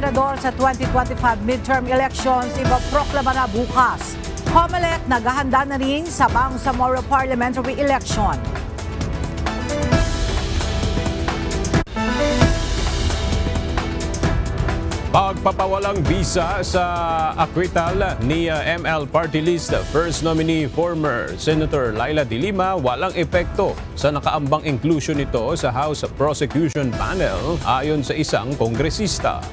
senador sa 2025 midterm elections ipaproklama na bukas. COMELEC naghahanda na rin sa Bangsamoro parliamentary election. Pagpapawalang bisa sa acquittal ni ML Party List First Nominee former Senator Laila De Lima walang epekto sa nakaambang inclusion nito sa House Prosecution Panel ayon sa isang kongresista.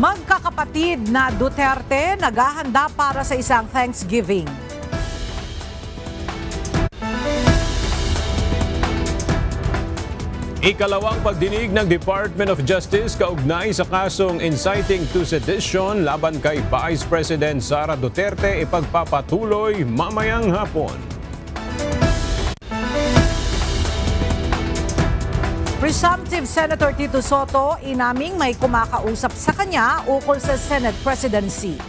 Magkakapatid na Duterte naghahanda para sa isang Thanksgiving. Ikalawang pagdinig ng Department of Justice kaugnay sa kasong inciting to sedition laban kay Vice President Sara Duterte ipagpapatuloy mamayang hapon. Presumptive Senator Tito Soto inaming may kumakausap sa kanya ukol sa Senate presidency.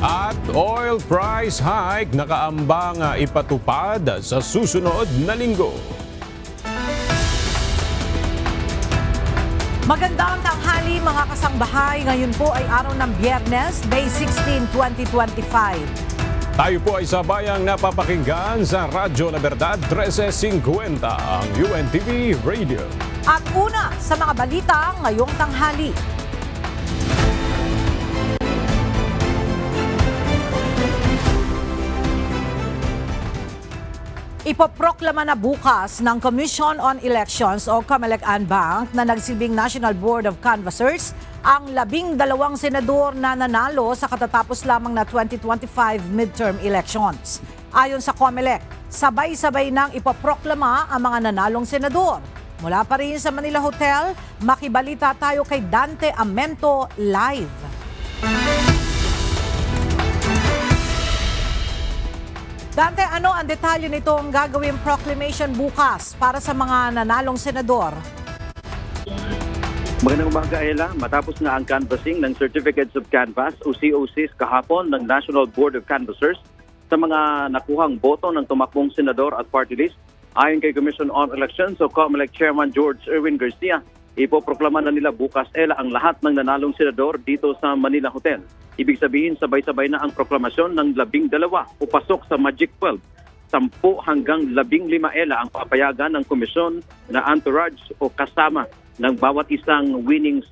At oil price hike nakaambang ipatupad sa susunod na linggo. Magandang tanghali mga kasangbahay. Ngayon po ay araw ng Biyernes, May 16, 2025. Tayo po ay sabayang napapakinggan sa Radyo La Verdad 1350 ang UNTV Radio. At una sa mga balita ngayong tanghali. Ipoproklama na bukas ng Commission on Elections o COMELEC Anbanc na nagsilbing National Board of Canvassers ang 12 senador na nanalo sa katatapos lamang na 2025 midterm elections. Ayon sa COMELEC, sabay-sabay nang ipoproklama ang mga nanalong senador. Mula pa rin sa Manila Hotel, makibalita tayo kay Dante Amento live. Dante, ano ang detalye nitong gagawing proclamation bukas para sa mga nanalong senador? Magandang umaga, Ella. Matapos nga ang canvassing ng Certificates of Canvass o COCs kahapon ng National Board of Canvassers sa mga nakuhang boto ng tumakbong senador at party list, ayon kay Commission on Elections o COMELEC Chairman George Erwin Garcia, ipoproklama na nila bukas, Ella, ang lahat ng nanalong senador dito sa Manila Hotel. Ibig sabihin, sabay-sabay na ang proklamasyon ng 12 o pasok sa Magic 12. 10 hanggang 15, Ella, ang papayagan ng komisyon na entourage o kasama ng bawat isang winning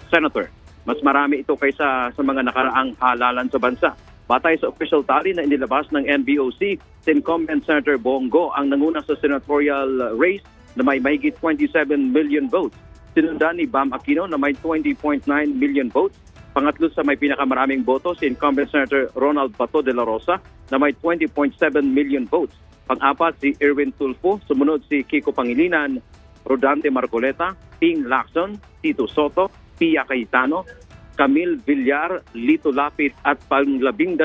senator. Mas marami ito kaysa sa mga nakaraang halalan sa bansa. Batay sa official tally na inilabas ng NBOC, si incumbent Senator Bongo ang nanguna sa senatorial race na may mahigit 27 million votes. Sinundan ni Bam Aquino na may 20.9 million votes. Pangatlo sa may pinakamaraming boto si incumbent Senator Ronald Bato de la Rosa na may 20.7 million votes. Pang-apat si Erwin Tulfo, sumunod si Kiko Pangilinan, Rodante Marcoleta, Ping Lacson, Tito Soto, Pia Cayetano, Camille Villar, Lito Lapid at pang-12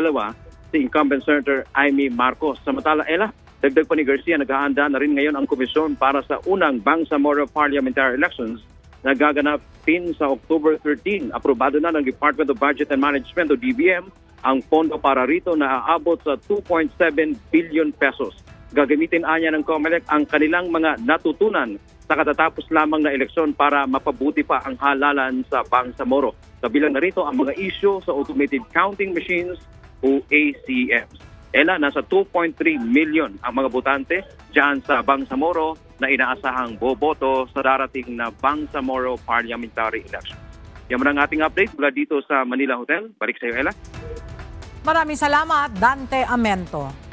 si incumbent Senator Amy Marcos. Samantala, Ella, dagdag pa ni Garcia, naghahanda na rin ngayon ang komisyon para sa unang Bangsamoro parliamentary elections na gaganapin sa October 13. Aprobado na ng Department of Budget and Management o DBM ang pondo para rito na aabot sa 2.7 billion pesos. Gagamitin anya ng COMELEC ang kanilang mga natutunan sa katatapos lamang na eleksyon para mapabuti pa ang halalan sa Bangsamoro. Kabilang na rito ang mga issue sa automated counting machines o ACMs. Ella, nasa 2.3 million ang mga botante dyan sa Bangsamoro na inaasahang boboto sa darating na Bangsamoro parliamentary election. Yan ang ating update mula dito sa Manila Hotel. Balik sa iyo, Ella. Maraming salamat, Dante Amento.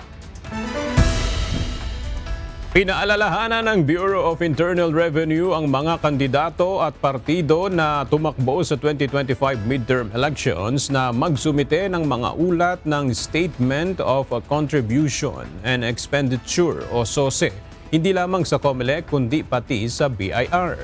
Pinaalalahanan ng Bureau of Internal Revenue ang mga kandidato at partido na tumakbo sa 2025 midterm elections na magsumite ng mga ulat ng Statement of Contribution and Expenditure o SOSE, hindi lamang sa COMELEC kundi pati sa BIR.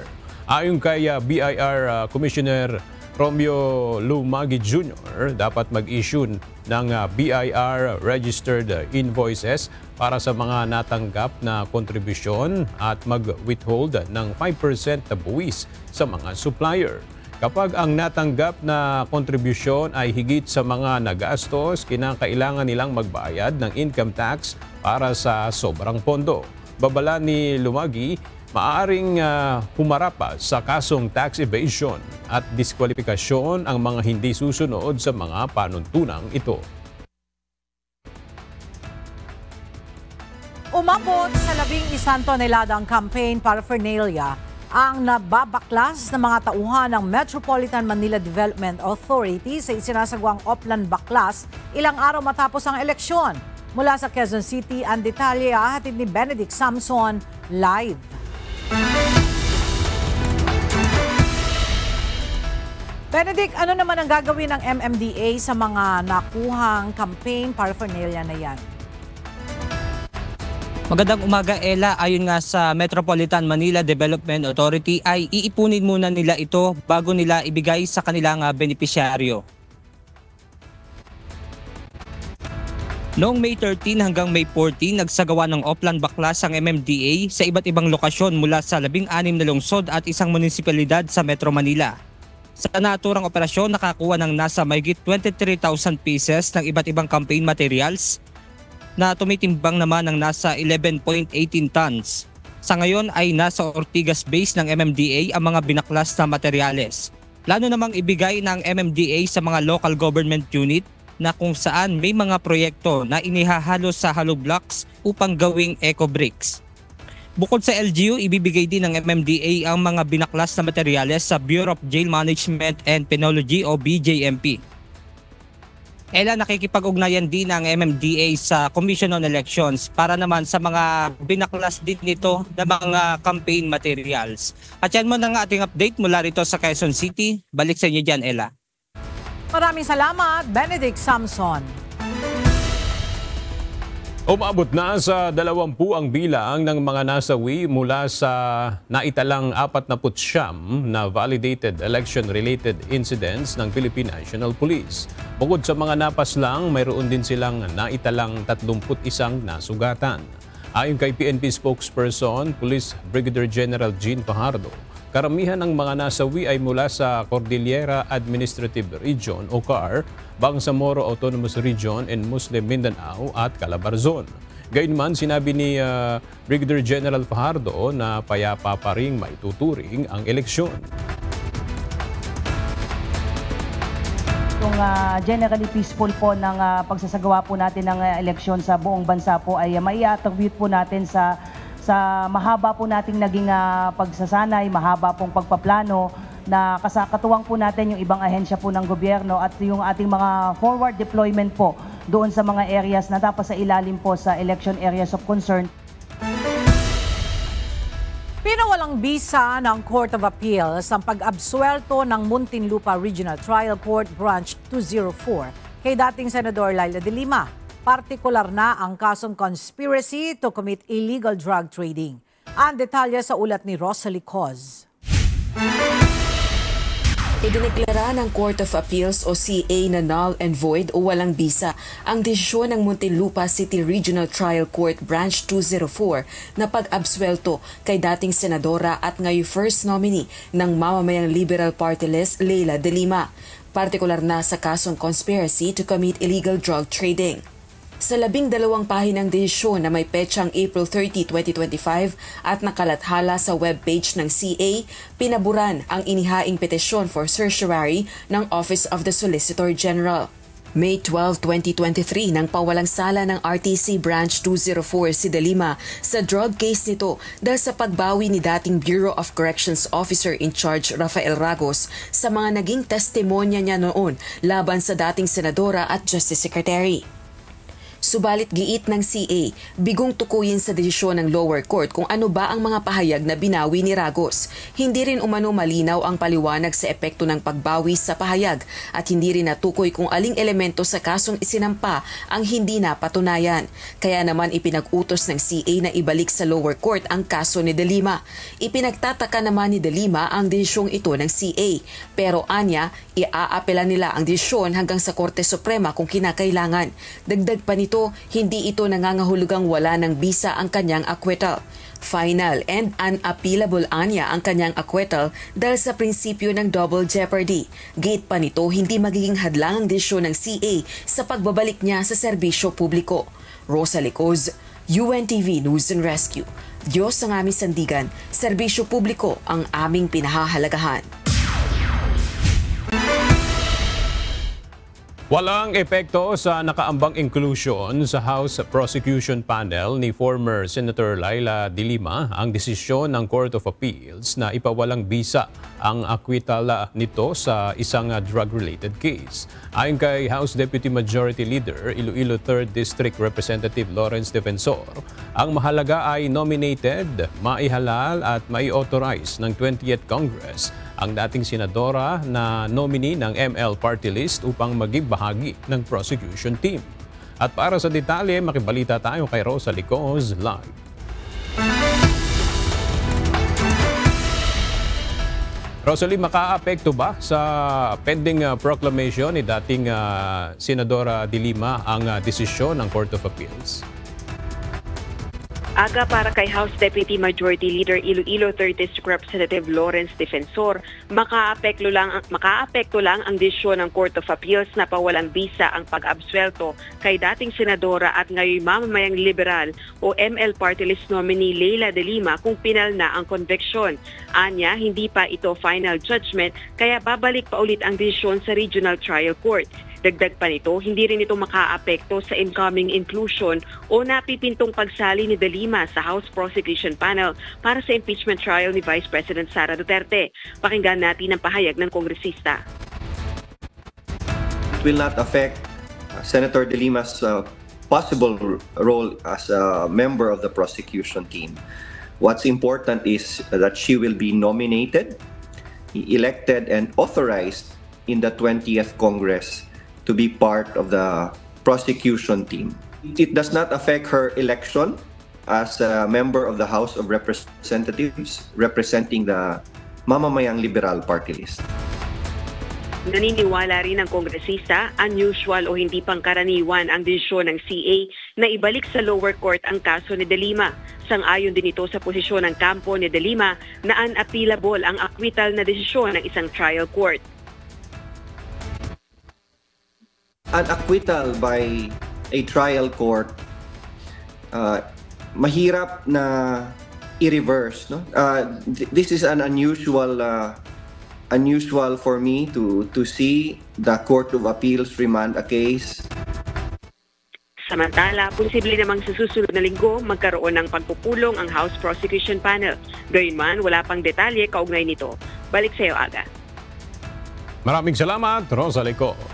Ayon kay BIR Commissioner Romeo Lumagi Jr., dapat mag-issue ng BIR registered invoices para sa mga natanggap na kontribusyon at mag-withhold ng 5% na buwis sa mga supplier. Kapag ang natanggap na kontribusyon ay higit sa mga nagastos, kinakailangan nilang magbayad ng income tax para sa sobrang pondo. Babala ni Lumagi, maaaring humarap pa sa kasong tax evasion at diskwalifikasyon ang mga hindi susunod sa mga panuntunang ito. Umabot sa 11 toneladang campaign paraphernalia ang nababaklas ng mga tauhan ng Metropolitan Manila Development Authority sa isinasagawang Oplan Baklas ilang araw matapos ang eleksyon. Mula sa Quezon City, ang detalye hatid ni Benedict Samson live. Benedict, ano naman ang gagawin ng MMDA sa mga nakuhang campaign paraphernalia na yan? Magandang umaga, Ella. Ayon nga sa Metropolitan Manila Development Authority ay iipunin muna nila ito bago nila ibigay sa kanilang benepisyaryo. Noong May 13 hanggang May 14, nagsagawa ng Oplan Baklas ang MMDA sa iba't ibang lokasyon mula sa 16 na lungsod at isang munisipalidad sa Metro Manila. Sa naturang operasyon, nakakuha ng nasa mahigit 23,000 pieces ng iba't ibang campaign materials na tumitimbang naman ng nasa 11.18 tons. Sa ngayon ay nasa Ortigas base ng MMDA ang mga binaklas na materyales. Plano namang ibigay ng MMDA sa mga local government unit na kung saan may mga proyekto na inihahalo sa hollow blocks upang gawing eco bricks. Bukod sa LGU, ibibigay din ng MMDA ang mga binaklas na materyales sa Bureau of Jail Management and Penology o BJMP. Ella, nakikipag-ugnayan din ng MMDA sa Commission on Elections para naman sa mga binaklas din nito na mga campaign materials. At yan mo na nga ating update mula rito sa Quezon City. Balik sa inyo dyan, Ella. Maraming salamat, Benedict Samson. Umabot na sa 20 ang bilang ng mga nasawi mula sa naitalang 49 na validated election-related incidents ng Philippine National Police. Bukod sa mga napaslang, mayroon din silang naitalang 31 na sugatan. Ayon kay PNP spokesperson, Police Brigadier General Jean Fajardo, karamihan ng mga nasawi ay mula sa Cordillera Administrative Region o CAR, Bangsamoro Autonomous Region in Muslim Mindanao at Calabarzon. Gayunman, sinabi ni Brigadier General Fajardo na payapa pa ring maituturing ang eleksyon. Kung generally peaceful po ng pagsasagawa po natin ng eleksyon sa buong bansa po ay mai-attribute po natin sa mahaba po nating naging pagsasanay, mahaba pong pagpaplano na kasakatuwang po natin yung ibang ahensya po ng gobyerno at yung ating mga forward deployment po doon sa mga areas na dapat sa ilalim po sa election areas of concern. Pinawalang bisa ng Court of Appeals ang pag-absuelto ng Muntinlupa Regional Trial Court Branch 204 kay dating Senador Leila de Lima. Partikular na ang kasong conspiracy to commit illegal drug trading. Ang detalye sa ulat ni Rosalie Coz. Idineklara ng Court of Appeals o CA na null and void o walang bisa ang desisyon ng Muntinlupa City Regional Trial Court Branch 204 na pag-absuelto kay dating senadora at ngayon first nominee ng mamamayang Liberal Party List Leila de Lima. Partikular na sa kasong conspiracy to commit illegal drug trading. Sa 12 pahinang desisyon na may petsang April 30, 2025 at nakalathala sa webpage ng CA, pinaburan ang inihaing petisyon for certiorari ng Office of the Solicitor General. May 12, 2023 nang pawalang sala ng RTC Branch 204 si De Lima sa drug case nito dahil sa pagbawi ni dating Bureau of Corrections Officer in Charge Rafael Ragos sa mga naging testimonya niya noon laban sa dating senadora at Justice Secretary. Subalit giit ng CA, bigong tukuyin sa desisyon ng lower court kung ano ba ang mga pahayag na binawi ni Ragos. Hindi rin umano malinaw ang paliwanag sa epekto ng pagbawi sa pahayag at hindi rin natukoy kung aling elemento sa kasong isinampa ang hindi napatunayan. Kaya naman ipinag-utos ng CA na ibalik sa lower court ang kaso ni De Lima. Ipinagtataka naman ni De Lima ang desisyong ito ng CA. Pero anya, iaapela nila ang desisyon hanggang sa Korte Suprema kung kinakailangan. Dagdag pa nito, hindi ito nangangahulugang wala ng bisa ang kanyang acquittal. Final and unappealable anya ang kanyang acquittal dahil sa prinsipyo ng double jeopardy. Gate pa nito, hindi magiging hadlang ang desisyon ng CA sa pagbabalik niya sa serbisyo publiko. Rosalie Coz, UNTV News and Rescue. Diyos ang aming sandigan, serbisyo publiko ang aming pinahahalagahan. Walang epekto sa nakaambang inclusion sa House Prosecution Panel ni former Senator Laila De Lima ang desisyon ng Court of Appeals na ipawalang bisa ang acquittal nito sa isang drug-related case. Ayon kay House Deputy Majority Leader Iloilo 3rd District Representative Lawrence Defensor, ang mahalaga ay nominated, maihalal at mai-authorize ng 20th Congress ang dating senadora na nominee ng ML Party List upang maging bahagi ng prosecution team. At para sa detalye, makibalita tayo kay Rosa Licos live. Rosalie, makaapekto ba sa pending proclamation ni dating Senadora De Lima ang desisyon ng Court of Appeals? Aga para kay House Deputy Majority Leader Iloilo 3rd District Representative Lawrence Defensor, makaapekto lang ang desisyon ng Court of Appeals na pawalang bisa ang pag-absuelto kay dating senadora at ngayon mamamayang liberal o ML Party List nominee Laila De Lima kung pinal na ang conviction. Anya, hindi pa ito final judgment kaya babalik pa ulit ang desisyon sa Regional Trial Court. Dagdag pa nito, hindi rin ito makaapekto sa incoming inclusion o napipintong pagsali ni De Lima sa House Prosecution Panel para sa impeachment trial ni Vice President Sara Duterte. Pakinggan natin ang pahayag ng kongresista. It will not affect Senator De Lima's possible role as a member of the prosecution team. What's important is that she will be nominated, elected, and authorized in the 20th Congress to be part of the prosecution team. It does not affect her election as a member of the House of Representatives representing the Mamamayang Liberal Party List. Naniniwala rin ang kongresista, unusual o hindi pangkaraniwan ang desisyon ng CA na ibalik sa lower court ang kaso ni De Lima. Sang-ayon din ito sa posisyon ng kampo ni De Lima na unappealable ang acquittal na desisyon ng isang trial court. An acquittal by a trial court, mahirap na i-reverse. No? This is an unusual for me to see the Court of Appeals remand a case. Samantala, posible namang sa susunod na linggo magkaroon ng pagpupulong ang House Prosecution Panel. Gayunman, wala pang detalye kaugnay nito. Balik sa iyo, Aga. Maraming salamat, Rosa Licos.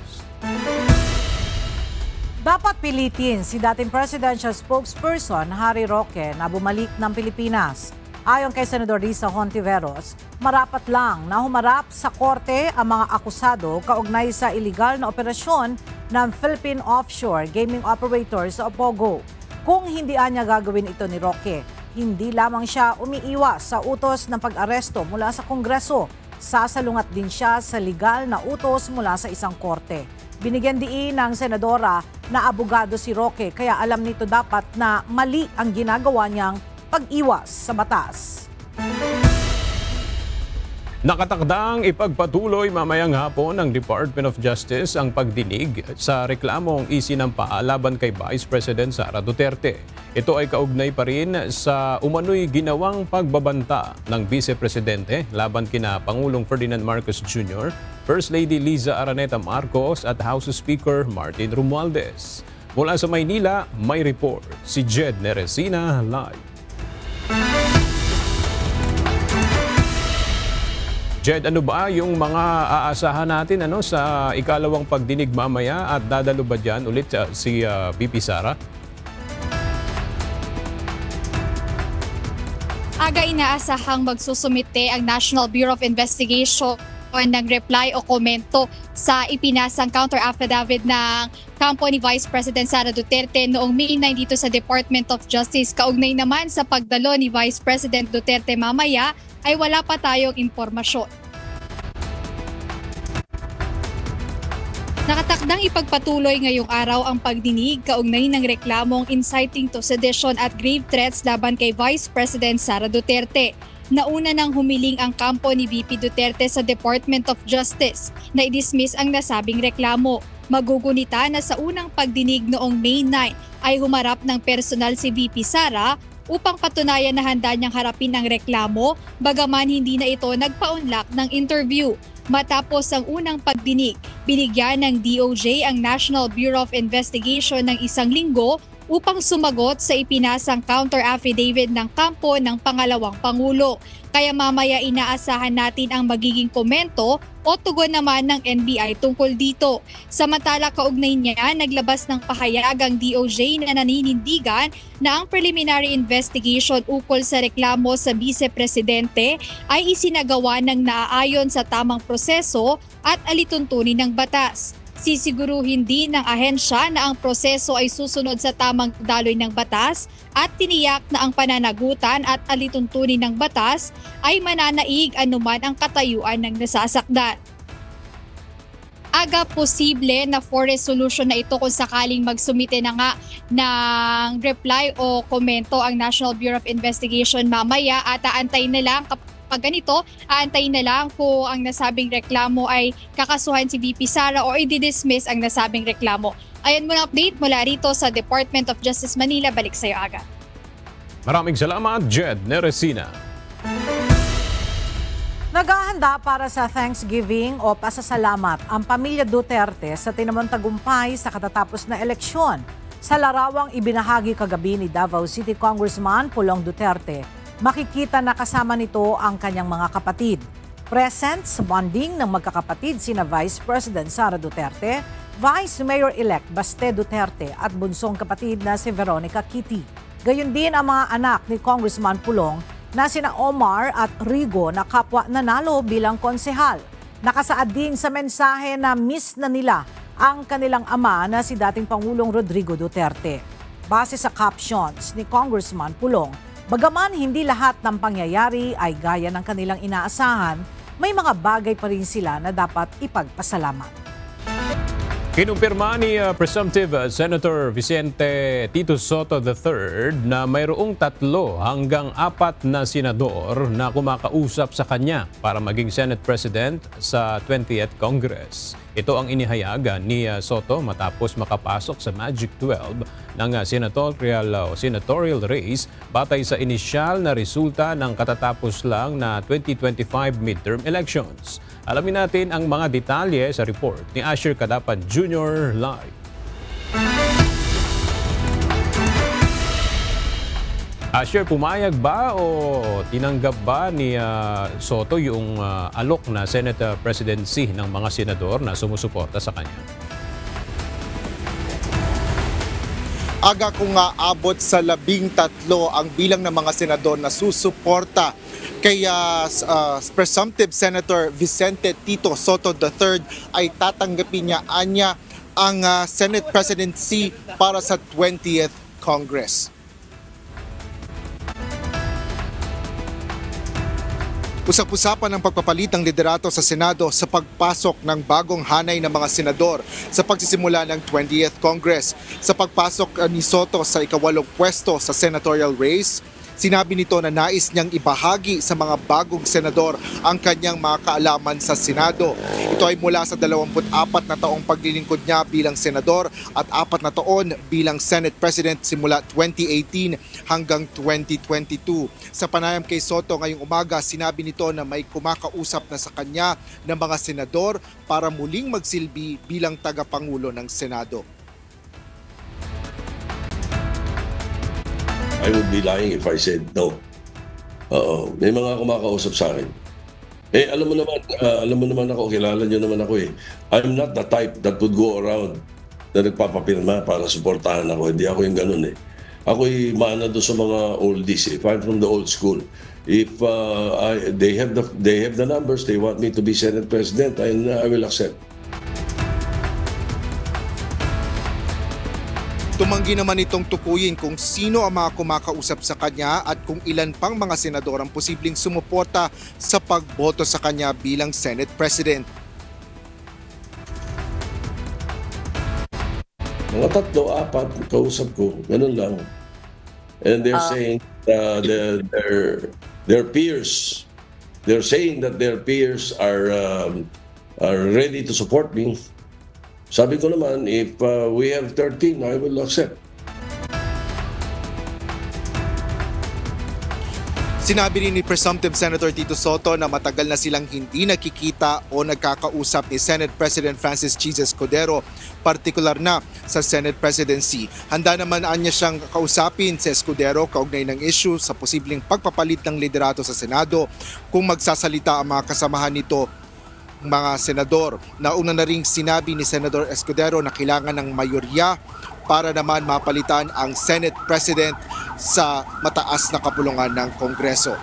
Dapat pilitin si dating presidential spokesperson Harry Roque na bumalik ng Pilipinas. Ayon kay Senador Risa Hontiveros, marapat lang na humarap sa korte ang mga akusado kaugnay sa iligal na operasyon ng Philippine Offshore Gaming Operators o POGO. Kung hindi niya gagawin ito ni Roque, hindi lamang siya umiiwas sa utos ng pag-aresto mula sa Kongreso, sasalungat din siya sa legal na utos mula sa isang korte. Binigyan diin ng senadora na abogado si Roque kaya alam nito dapat na mali ang ginagawa niyang pag-iwas sa batas. Nakatakdang ipagpatuloy mamayang hapon ng Department of Justice ang pagdinig sa reklamong isinampa laban kay Vice President Sara Duterte. Ito ay kaugnay pa rin sa umano'y ginawang pagbabanta ng Vice Presidente laban kina Pangulong Ferdinand Marcos Jr., First Lady Liza Araneta Marcos at House Speaker Martin Romualdez. Mula sa Maynila, may report si Jed Neresina live. Jed, ano ba yung mga aasahan natin sa ikalawang pagdinig mamaya at dadalo ba dyan ulit si VP Sara? Aga inaasahang magsusumite ang National Bureau of Investigation ng reply o komento sa ipinasang counter-affidavit ng kampo ni Vice President Sara Duterte noong May 9 dito sa Department of Justice. Kaugnay naman sa pagdalo ni Vice President Duterte mamaya ay wala pa tayong impormasyon. Nakatakdang ipagpatuloy ngayong araw ang pagdinig kaugnay ng reklamong inciting to sedition at grave threats laban kay Vice President Sara Duterte. Nauna nang humiling ang kampo ni VP Duterte sa Department of Justice na i-dismiss ang nasabing reklamo. Magugunita na sa unang pagdinig noong May 9 ay humarap ng personal si VP Sara upang patunayan na handa niyang harapin ang reklamo bagaman hindi na ito nagpaunlak ng interview. Matapos ang unang pagdinig, binigyan ng DOJ ang National Bureau of Investigation ng 1 linggo upang sumagot sa ipinasang counter-affidavit ng kampo ng pangalawang Pangulo. Kaya mamaya inaasahan natin ang magiging komento o tugon naman ng NBI tungkol dito. Samantala kaugnay niya, naglabas ng pahayag ang DOJ na naninindigan na ang preliminary investigation ukol sa reklamo sa Vice Presidente ay isinagawa ng naaayon sa tamang proseso at alituntunin ng batas. Sisiguruhin din ng ahensya na ang proseso ay susunod sa tamang daloy ng batas at tiniyak na ang pananagutan at alituntunin ng batas ay mananaig anuman ang katayuan ng nasasakdan. Aga posible na for resolution na ito kung sakaling magsumite na nga ng reply o komento ang National Bureau of Investigation mamaya at aantay na lang pag ganito, aantayin na lang kung ang nasabing reklamo ay kakasuhan si VP Sara o i-dismiss ang nasabing reklamo. Ayan muna update mula rito sa Department of Justice Manila. Balik sa iyo, Aga. Maraming salamat, Jed Neresina. Naghahanda para sa Thanksgiving o pasasalamat ang pamilya Duterte sa tinamang tagumpay sa katatapos na eleksyon. Sa larawang ibinahagi kagabi ni Davao City Congressman Pulong Duterte, makikita na kasama nito ang kanyang mga kapatid. Present sa bonding ng magkakapatid sina Vice President Sara Duterte, Vice Mayor-elect Baste Duterte at bunsong kapatid na si Veronica Kitty. Gayon din ang mga anak ni Congressman Pulong na sina Omar at Rigo na kapwa nanalo bilang konsehal. Nakasaad din sa mensahe na miss na nila ang kanilang ama na si dating Pangulong Rodrigo Duterte. Base sa captions ni Congressman Pulong, bagaman hindi lahat ng pangyayari ay gaya ng kanilang inaasahan, may mga bagay pa rin sila na dapat ipagpasalamat. Kinumpirma ni Presumptive Senator Vicente Tito Soto III na mayroong 3 hanggang 4 na senador na kumakausap sa kanya para maging Senate President sa 20th Congress. Ito ang inihayagan ni Soto matapos makapasok sa Magic 12 ng senatorial race batay sa inisyal na resulta ng katatapos lang na 2025 midterm elections. Alamin natin ang mga detalye sa report ni Asher Cadapan Jr. live. Asher, pumayag ba o tinanggap ba ni Soto yung alok na Senate presidency ng mga senador na sumusuporta sa kanya? Aga kung aabot sa 13 ang bilang ng mga senador na susuporta kay Presumptive Senator Vicente Tito Soto III ay tatanggapin niya anya ang Senate presidency para sa 20th Congress. Usap-usapan ang pagpapalit ng liderato sa Senado sa pagpasok ng bagong hanay ng mga senador sa pagsisimula ng 20th Congress. Sa pagpasok ni Soto sa ika-8 pwesto sa senatorial race, sinabi nito na nais niyang ibahagi sa mga bagong senador ang kanyang mga kaalaman sa Senado. Ito ay mula sa 24 na taong paglilingkod niya bilang senador at 4 na taon bilang Senate President simula 2018 hanggang 2022. Sa panayam kay Soto ngayong umaga, sinabi nito na may kumakausap na sa kanya ng mga senador para muling magsilbi bilang tagapangulo ng Senado. I would be lying if I said no. May mga kumakausap sa akin. Alam mo naman ako, kilala niyo naman ako eh. I'm not the type that would go around na nagpapapirma para suportahan ako. Hindi ako yung ganun eh. Ako'y maana doon sa mga oldies. If I'm from the old school, if they have the numbers, they want me to be Senate President, I will accept. Tumanggi naman itong tukuyin kung sino ang mga kumakausap sa kanya at kung ilan pang mga senador ang posibleng sumuporta sa pagboto sa kanya bilang Senate President. Mga 3, 4 kausap ko, ganun lang. And they're saying their peers, they're saying that their peers are ready to support me. Sabi ko naman, if we have 13, I will accept. Sinabi rin ni Presumptive Senator Tito Soto na matagal na silang hindi nakikita o nagkakausap ni Senate President Francis Cheese Escudero, partikular na sa Senate presidency. Handa naman anya siyang kausapin si Escudero kaugnay ng issue sa posibleng pagpapalit ng liderato sa Senado kung magsasalita ang mga kasamahan nito, mga senador. Nauna na ring sinabi ni Senador Escudero na kailangan ng mayorya para naman mapalitan ang Senate President sa mataas na kapulungan ng Kongreso.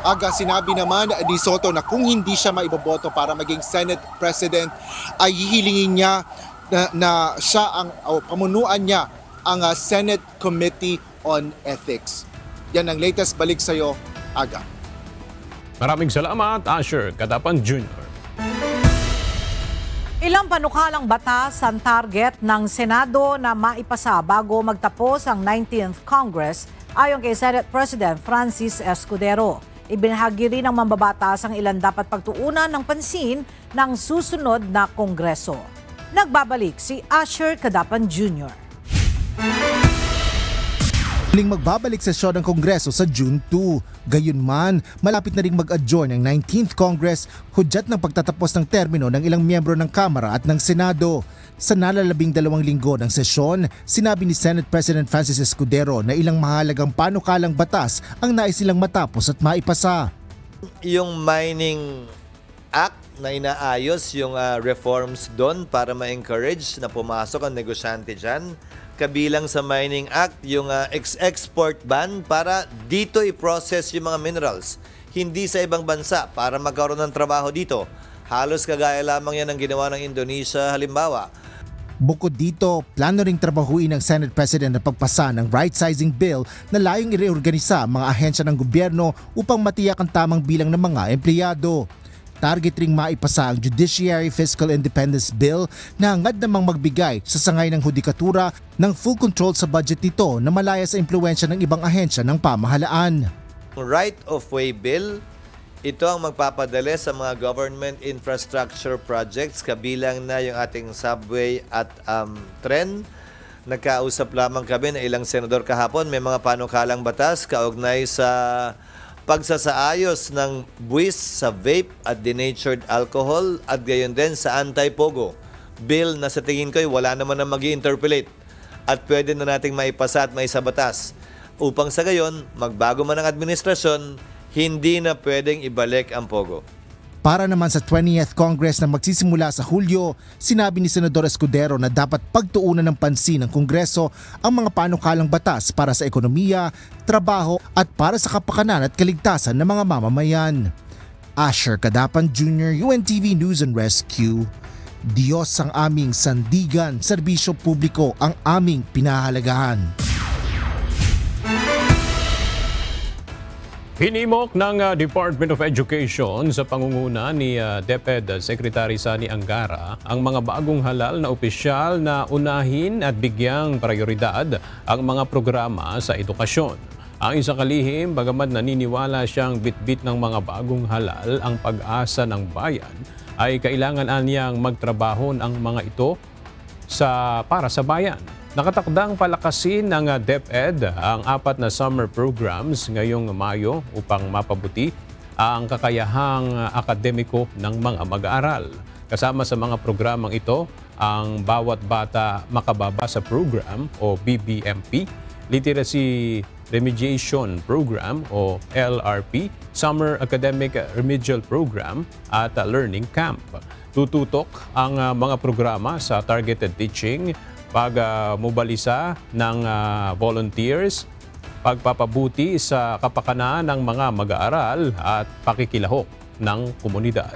Aga sinabi naman ni Soto na kung hindi siya maiboboto para maging Senate President ay hihilingin niya na siya pamunuan niya ang Senate Committee on Ethics. Yan ang latest. Balik sa iyo, Aga. Maraming salamat, Asher Cadapan Jr. Ilang panukalang batas ang target ng Senado na maipasa bago magtapos ang 19th Congress ayon kay Senate President Francis Escudero. Ibinahagi rin ng mambabatas ang ilan dapat pagtuunan ng pansin ng susunod na Kongreso. Nagbabalik si Asher Cadapan Jr. Muling magbabalik sesyon ng Kongreso sa June 2. Gayunman, malapit na ring mag-adjourn ang 19th Congress, hudyat ng pagtatapos ng termino ng ilang miyembro ng Kamara at ng Senado. Sa nalalabing 2 linggo ng sesyon, sinabi ni Senate President Francis Escudero na ilang mahalagang panukalang batas ang nais nilang matapos at maipasa. Yung Mining Act na inaayos, yung reforms doon para ma-encourage na pumasok ang negosyante dyan. Kabilang sa Mining Act, yung export ban para dito i-process yung mga minerals. Hindi sa ibang bansa para magkaroon ng trabaho dito. Halos kagaya lamang yan ang ginawa ng Indonesia halimbawa. Bukod dito, plano ring trabahuin ng Senate President na pagpasa ng right-sizing bill na layong ireorganisa ang mga ahensya ng gobyerno upang matiyak ang tamang bilang ng mga empleyado. Target ring maipasa ang Judiciary Fiscal Independence Bill na hangad namang magbigay sa sangay ng hudikatura ng full control sa budget nito na malaya sa impluwensya ng ibang ahensya ng pamahalaan. Right-of-way bill, ito ang magpapadala sa mga government infrastructure projects, kabilang na yung ating subway at tren. Nagkausap lamang kami na ilang senador kahapon, may mga panukalang batas kaugnay sa pagsasaayos ng buwis sa vape at denatured alcohol at gayon din sa anti-pogo. Bill na sa tingin ko wala naman na mag-i-interpolate at pwede na nating maipasa at maisabatas upang sa gayon, magbago man ang administrasyon, hindi na pwedeng ibalik ang pogo. Para naman sa 20th Congress na magsisimula sa Hulyo, sinabi ni Senador Escudero na dapat pagtuunan ng pansin ng Kongreso ang mga panukalang batas para sa ekonomiya, trabaho at para sa kapakanan at kaligtasan ng mga mamamayan. Asher Cadapan Jr., UNTV News and Rescue. Diyos ang aming sandigan, serbisyo publiko ang aming pinahahalagahan. Hinimok ng Department of Education sa pangunguna ni DepEd Secretary Sani Angara ang mga bagong halal na opisyal na unahin at bigyang prioridad ang mga programa sa edukasyon. Ang isang kalihim, bagamat naniniwala siyang bitbit ng mga bagong halal ang pag-asa ng bayan, ay kailangan niyang magtrabaho ang mga ito para sa bayan. Nakatakdang palakasin ng DepEd ang 4 na summer programs ngayong Mayo upang mapabuti ang kakayahang akademiko ng mga mag-aaral. Kasama sa mga programang ito ang Bawat Bata Makababasa Program o BBMP, Literacy Remediation Program o LRP, Summer Academic Remedial Program at Learning Camp. Tututok ang mga programa sa targeted teaching, pag-mobalisa ng volunteers, pagpapabuti sa kapakanan ng mga mag-aaral at pakikilahok ng komunidad.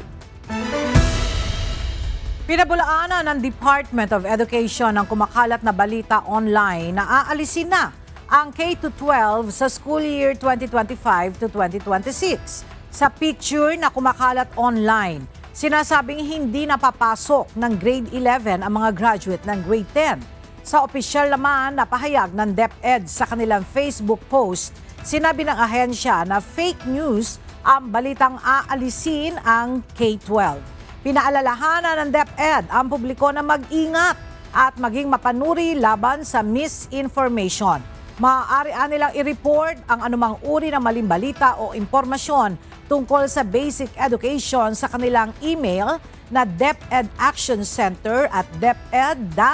Pinabulaanan ng Department of Education ang kumakalat na balita online na aalisin na ang K-12 sa school year 2025 to 2026. Sa picture na kumakalat online, sinasabing hindi napapasok ng grade 11 ang mga graduate ng grade 10. Sa opisyal naman na pahayag ng DepEd sa kanilang Facebook post, sinabi ng ahensya na fake news ang balitang aalisin ang K-12. Pinaalalahanan ng DepEd ang publiko na mag-ingat at maging mapanuri laban sa misinformation. Maaari nilang i-report ang anumang uri ng maling balita o impormasyon tungkol sa basic education sa kanilang email na DepEd Action Center at deped.gov.ph.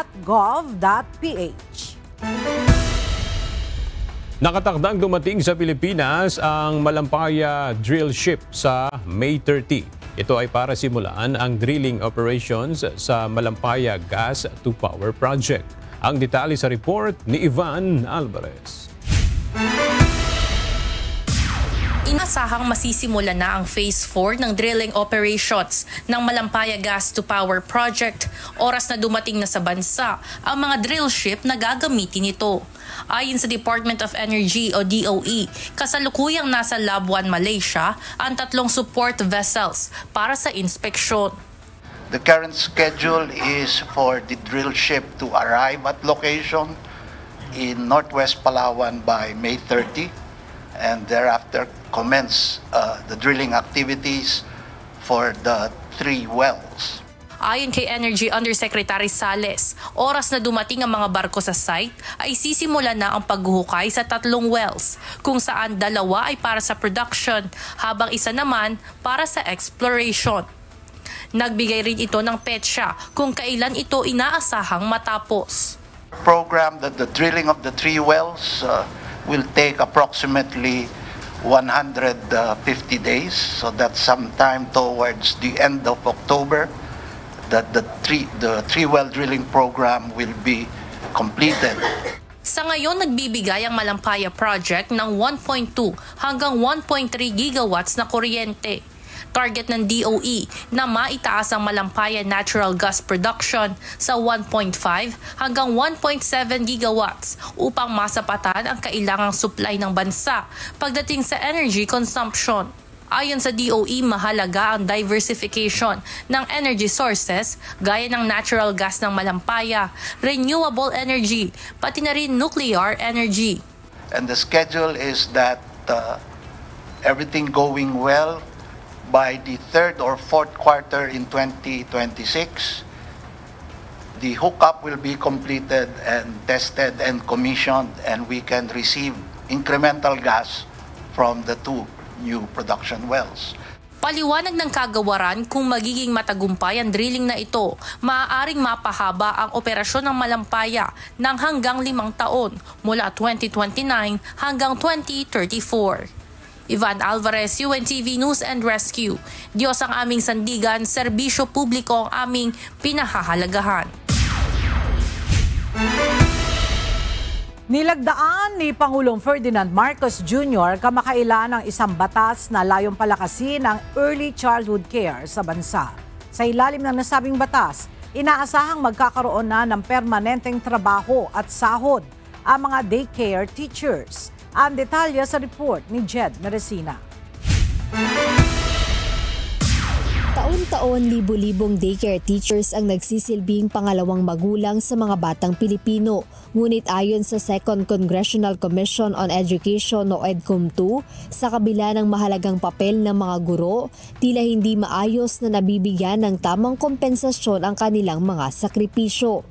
Nakatakdang dumating sa Pilipinas ang Malampaya drill ship sa May 30. Ito ay para simulan ang drilling operations sa Malampaya Gas to Power Project. Ang detalye sa report ni Ivan Alvarez. Inasahang masisimulan na ang Phase 4 ng drilling operations ng Malampaya Gas to Power Project. Oras na dumating na sa bansa ang mga drill ship na gagamitin ito. Ayon sa Department of Energy o DOE, kasalukuyang nasa Labuan, Malaysia ang 3 support vessels para sa inspeksyon. The current schedule is for the drill ship to arrive at location in Northwest Palawan by May 30 and thereafter commence the drilling activities for the 3 wells. Ayon kay Energy Undersecretary Sales, oras na dumating ang mga barko sa site ay sisimula na ang paghuhukay sa 3 wells, kung saan 2 ay para sa production habang isa naman para sa exploration. Nagbigay rin ito ng petsa kung kailan ito inaasahang matapos. Program that the drilling of the 3 wells will take approximately 150 days, so that's sometime towards the end of October that the 3 well drilling program will be completed. Sa ngayon, nagbibigay ang Malampaya Project ng 1.2 hanggang 1.3 gigawatts na kuryente. Target ng DOE na maitaas ang Malampaya natural gas production sa 1.5 hanggang 1.7 gigawatts upang masapatan ang kailangang supply ng bansa pagdating sa energy consumption. Ayon sa DOE, mahalaga ang diversification ng energy sources gaya ng natural gas ng Malampaya, renewable energy, pati na rin nuclear energy. And the schedule is that everything going well by the 3rd or 4th quarter in 2026, the hookup will be completed and tested and commissioned, and we can receive incremental gas from the 2 new production wells. Paliwanag ng kagawaran kung magiging matagumpay ang drilling na ito, maaaring mapahaba ang operasyon ng Malampaya ng hanggang 5 taon mula 2029 hanggang 2034. Ivan Alvarez, UNTV News and Rescue. Diyos ang aming sandigan, serbisyo publiko ang aming pinahahalagahan. Nilagdaan ni Pangulong Ferdinand Marcos Jr. kamakailan ang isang batas na layong palakasin ang early childhood care sa bansa. Sa ilalim ng nasabing batas, inaasahang magkakaroon na ng permanenteng trabaho at sahod ang mga daycare teachers. Ang detalye sa report ni Jed Meresina. Taon-taon, libo-libong daycare teachers ang nagsisilbing pangalawang magulang sa mga batang Pilipino. Ngunit ayon sa 2nd Congressional Commission on Education o EDCOM2, sa kabila ng mahalagang papel ng mga guro, tila hindi maayos na nabibigyan ng tamang kompensasyon ang kanilang mga sakripisyo.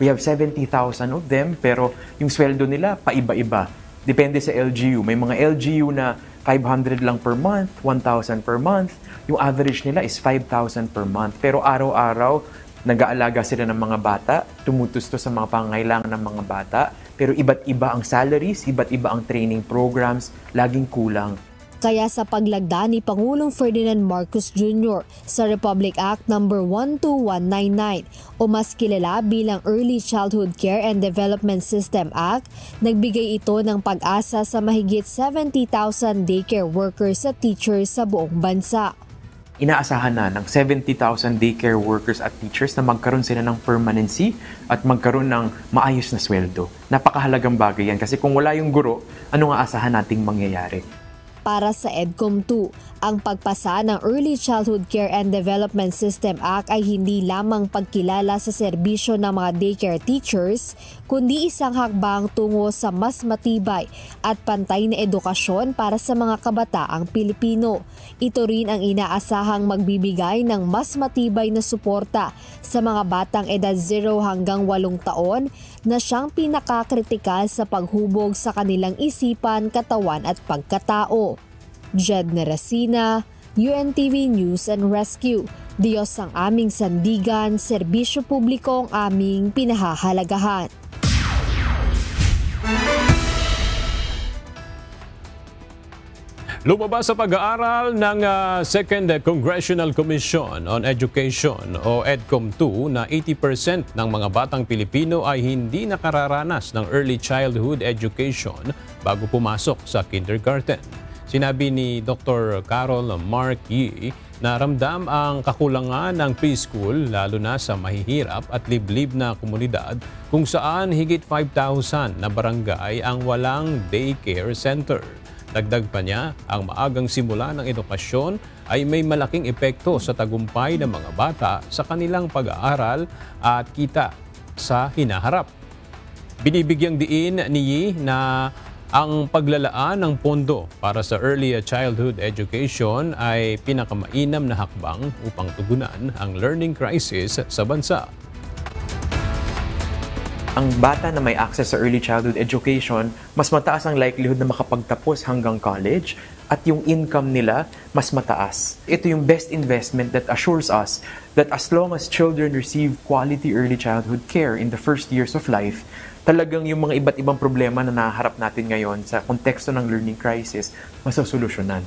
We have 70,000 of them pero yung sweldo nila paiba-iba. Depende sa LGU. May mga LGU na 500 lang per month, 1,000 per month. Yung average nila is 5,000 per month. Pero araw-araw, nag-aalaga sila ng mga bata, tumutusto sa mga pangangailangan ng mga bata. Pero iba't iba ang salaries, iba't iba ang training programs, laging kulang. Kaya sa paglagda ni Pangulong Ferdinand Marcos Jr. sa Republic Act No. 12199 o mas kilala bilang Early Childhood Care and Development System Act, nagbigay ito ng pag-asa sa mahigit 70,000 daycare workers at teachers sa buong bansa. Inaasahan na ng 70,000 daycare workers at teachers na magkaroon sila ng permanency at magkaroon ng maayos na sweldo. Napakahalagang bagay yan kasi kung wala yung guro, ano nga asahan nating mangyayari? para sa EDCOM 2. Ang pagpasa ng Early Childhood Care and Development System Act ay hindi lamang pagkilala sa serbisyo ng mga daycare teachers, kundi isang hakbang tungo sa mas matibay at pantay na edukasyon para sa mga kabataang Pilipino. Ito rin ang inaasahang magbibigay ng mas matibay na suporta sa mga batang edad 0 hanggang 8 taon na siyang pinakakritikal sa paghubog sa kanilang isipan, katawan at pagkatao. Jed Nerasina, UNTV News and Rescue. Diyos ang aming sandigan, serbisyo publiko ang aming pinahahalagahan. Lumabas sa pag-aaral ng Second Congressional Commission on Education o EDCOM2 na 80% ng mga batang Pilipino ay hindi nakararanas ng early childhood education bago pumasok sa kindergarten. Sinabi ni Dr. Carol Mark Yee na ramdam ang kakulangan ng preschool lalo na sa mahihirap at liblib na komunidad kung saan higit 5,000 na barangay ang walang daycare center. Dagdag pa niya, ang maagang simula ng edukasyon ay may malaking epekto sa tagumpay ng mga bata sa kanilang pag-aaral at kita sa hinaharap. Binibigyang diin ni Yee na ang paglalaan ng pondo para sa early childhood education ay pinakamainam na hakbang upang tugunan ang learning crisis sa bansa. Ang bata na may access sa early childhood education, mas mataas ang likelihood na makapagtapos hanggang college at yung income nila mas mataas. Ito yung best investment that assures us that as long as children receive quality early childhood care in the first years of life, talagang yung mga iba't ibang problema na naharap natin ngayon sa konteksto ng learning crisis, masosolusyonan.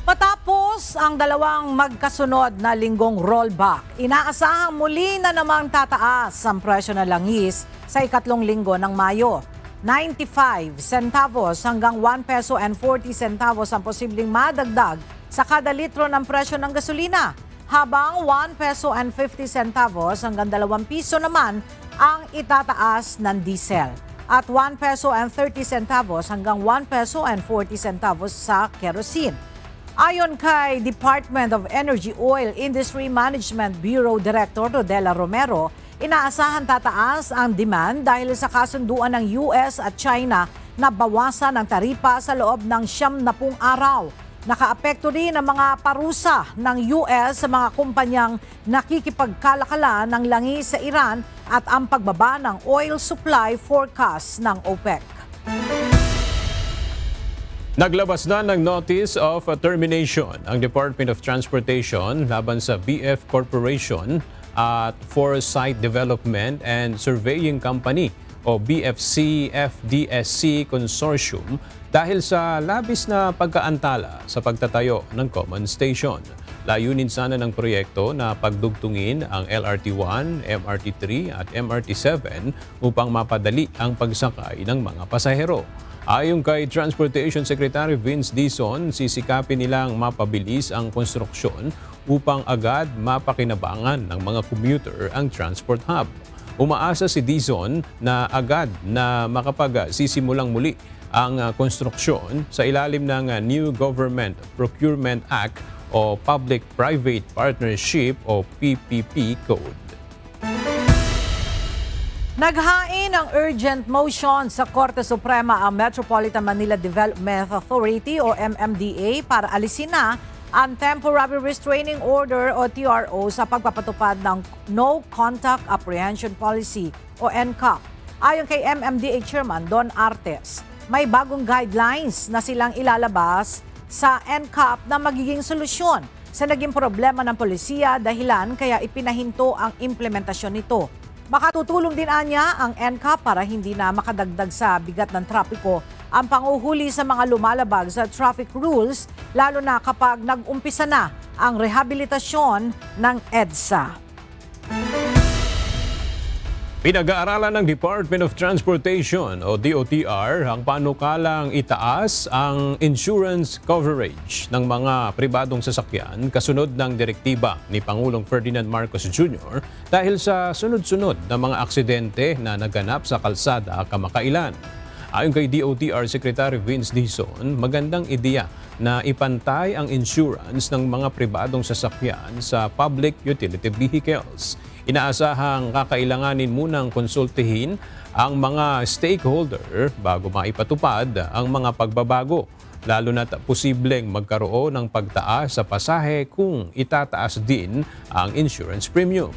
Matapos ang dalawang magkasunod na linggong rollback, inaasahang muli na namang tataas ang presyo ng langis sa ikatlong linggo ng Mayo. 95 centavos hanggang 1 peso and 40 centavos ang posibleng madagdag sa kada litro ng presyo ng gasolina, habang 1 peso and 50 centavos hanggang 2 piso naman ang itataas ng diesel at 1 peso and 30 centavos hanggang 1 peso and 40 centavos sa kerosene. Ayon kay Department of Energy Oil Industry Management Bureau Director Rodela Romero, inaasahan tataas ang demand dahil sa kasunduan ng US at China na bawasan ang taripa sa loob ng 70 araw. Nakaapekto rin ang mga parusa ng US sa mga kumpanyang nakikipagkalakalan ng langis sa Iran at ang pagbaba ng oil supply forecast ng OPEC. Naglabas na ng Notice of Termination ang Department of Transportation laban sa BF Corporation at Foresight Development and Surveying Company o BFC-FDSC Consortium dahil sa labis na pagkaantala sa pagtatayo ng common station. Layunin sana ng proyekto na pagdugtungin ang LRT-1, MRT-3 at MRT-7 upang mapadali ang pagsakay ng mga pasahero. Ayon kay Transportation Secretary Vince Dizon, sisikapin nilang mapabilis ang konstruksyon upang agad mapakinabangan ng mga commuter ang transport hub. Umaasa si Dizon na agad na makapagsisimulang muli ang konstruksyon sa ilalim ng New Government Procurement Act o Public-Private Partnership o PPP Code. Naghain ng urgent motion sa Korte Suprema ang Metropolitan Manila Development Authority o MMDA para alisin na ang Temporary Restraining Order o TRO sa pagpapatupad ng No Contact Apprehension Policy o NCAP. Ayon kay MMDA Chairman Don Artes, may bagong guidelines na silang ilalabas sa NCAP na magiging solusyon sa naging problema ng polisiya dahilan kaya ipinahinto ang implementasyon nito. Makatutulong din anya ang NCAP para hindi na makadagdag sa bigat ng trapiko ang panguhuli sa mga lumalabag sa traffic rules, lalo na kapag nag-umpisa na ang rehabilitasyon ng EDSA. Pinag-aaralan ng Department of Transportation o DOTR ang panukalang itaas ang insurance coverage ng mga pribadong sasakyan kasunod ng direktiba ni Pangulong Ferdinand Marcos Jr. dahil sa sunod-sunod na mga aksidente na naganap sa kalsada kamakailan. Ayon kay DOTR Secretary Vince Dizon, magandang ideya na ipantay ang insurance ng mga pribadong sasakyan sa public utility vehicles. Inaasahang kakailanganin munang konsultihin ang mga stakeholder bago maipatupad ang mga pagbabago, lalo na posibleng magkaroon ng pagtaas sa pasahe kung itataas din ang insurance premium.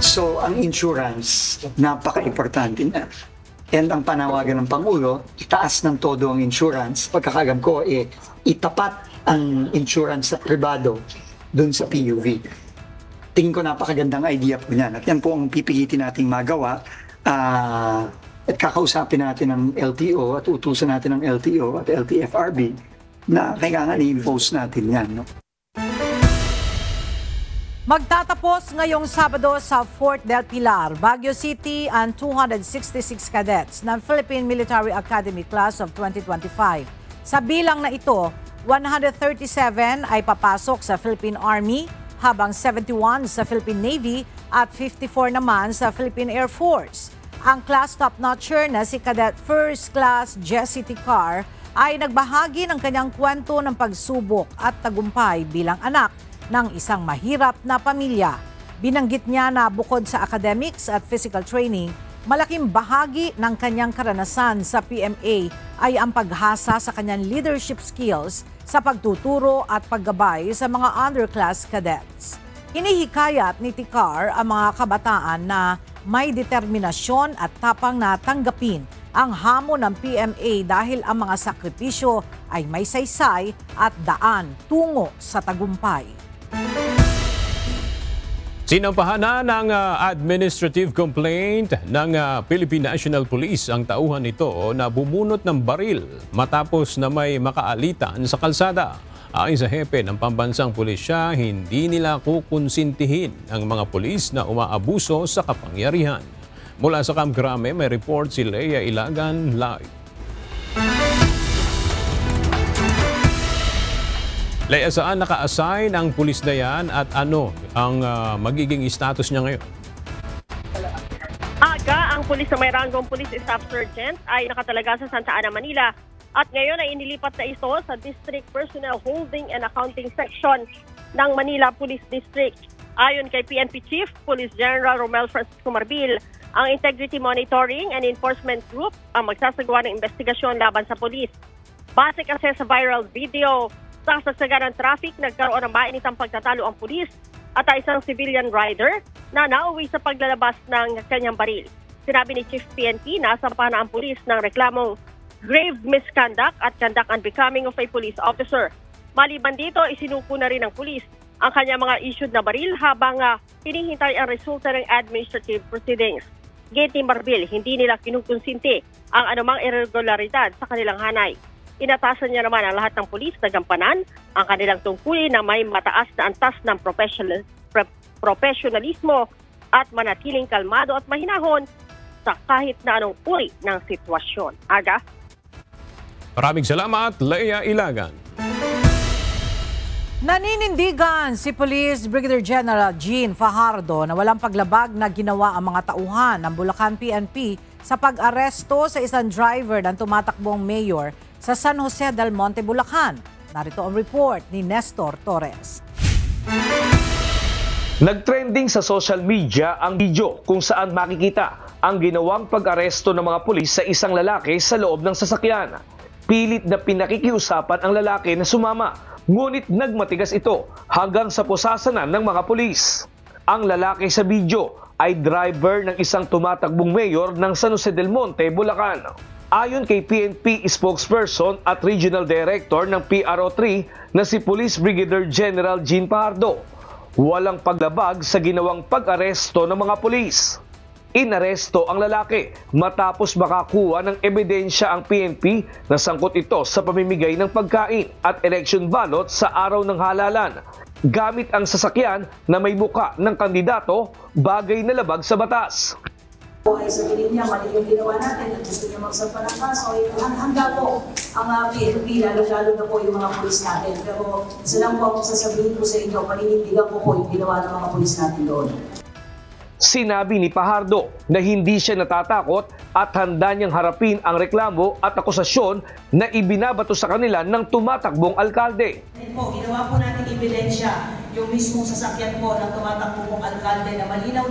So, ang insurance, napaka-importante na. And ang panawagan ng Pangulo, itaas ng todo ang insurance. Pagkakagam ko, itapat ang insurance sa pribado dun sa PUV. Tingin ko napakagandang idea po niyan. At yan po ang pipilitin nating magawa. At kakausapin natin ng LTO at utusan natin ng LTO at LTFRB na kailangan i-impose natin yan. No? Magtatapos ngayong Sabado sa Fort del Pilar, Baguio City ang 266 cadets ng Philippine Military Academy Class of 2025. Sa bilang na ito, 137 ay papasok sa Philippine Army, habang 71 sa Philippine Navy at 54 naman sa Philippine Air Force. Ang class top-notcher na si Cadet First Class Jessie Ticar ay nagbahagi ng kanyang kwento ng pagsubok at tagumpay bilang anak ng isang mahirap na pamilya. Binanggit niya na bukod sa academics at physical training, malaking bahagi ng kanyang karanasan sa PMA ay ang paghasa sa kanyang leadership skills sa pagtuturo at paggabay sa mga underclass cadets. Hinihikayat ni Ticar ang mga kabataan na may determinasyon at tapang na tanggapin ang hamon ng PMA dahil ang mga sakripisyo ay may saysay at daan tungo sa tagumpay. Sinampahan ng administrative complaint ng Philippine National Police ang tauhan nito na bumunot ng baril matapos na may makaalitan sa kalsada. Ayon sa hepe ng pambansang pulisya, hindi nila kukonsintihin ang mga pulis na umaabuso sa kapangyarihan. Mula sa Camp Grame, may report si Leia Ilagan live. Leia, saan naka-assign ang pulis na yan at ano ang magiging status niya ngayon? Aga, ang pulis na may ranggong Police Staff Sergeant ay nakatalaga sa Santa Ana, Manila at ngayon ay inilipat na ito sa District Personnel Holding and Accounting Section ng Manila Police District. Ayon kay PNP Chief Police General Romel Francisco Marbil, ang Integrity Monitoring and Enforcement Group ang magsasagawa ng investigasyon laban sa pulis. Base kasi sa viral video, sa kasagsagan ng traffic, nagkaroon ng mainitang pagtatalo ang pulis at isang civilian rider na nauwi sa paglalabas ng kanyang baril. Sinabi ni Chief PNP na sampahan ang pulis ng reklamong grave misconduct at conduct unbecoming of a police officer. Maliban dito, isinuko na rin ng pulis ang kanyang mga issued na baril habang hinihintay ang resulta ng administrative proceedings. Gate ni Marbil, hindi nila kinukonsinti ang anumang irregularidad sa kanilang hanay. Inatasan niya naman ang lahat ng pulis na gampanan ang kanilang tungkulin na may mataas na antas ng profesionalismo at manatiling kalmado at mahinahon sa kahit na anong uri ng sitwasyon. Aga? Maraming salamat, Leia Ilagan. Naninindigan si Police Brigadier General Jean Fajardo na walang paglabag na ginawa ang mga tauhan ng Bulacan PNP sa pag-aresto sa isang driver ng tumatakbong mayor sa San Jose del Monte, Bulacan. Narito ang report ni Nestor Torres. Nagtrending sa social media ang video kung saan makikita ang ginawang pag-aresto ng mga pulis sa isang lalaki sa loob ng sasakyan. Pilit na pinakikiusapan ang lalaki na sumama, ngunit nagmatigas ito hanggang sa pusasanan ng mga pulis. Ang lalaki sa video ay driver ng isang tumatakbong mayor ng San Jose del Monte, Bulacan. Ayon kay PNP spokesperson at regional director ng PRO3 na si Police Brigadier General Jean Fajardo, walang paglabag sa ginawang pag-aresto ng mga pulis. Inaresto ang lalaki matapos makakuha ng ebidensya ang PNP na sangkot ito sa pamimigay ng pagkain at election ballot sa araw ng halalan, gamit ang sasakyan na may muka ng kandidato, bagay na labag sa batas. Ay sabihin niya, mali yung ginawa natin at gusto niya magsampa ng kaso, handa po ang PNP, lalo-lalo na po yung mga pulis natin. Pero isa lang po ang sasabihin ko sa inyo, paninindigan ko po yung ginawa ng mga pulis natin doon. Sinabi ni Fajardo na hindi siya natatakot at handa niyang harapin ang reklamo at akusasyon na ibinabato sa kanila ng tumatakbong alkalde. Ginawa po natin ebidensya yung mismong sasakyan po ng tumatakbo pong alkalde na malinaw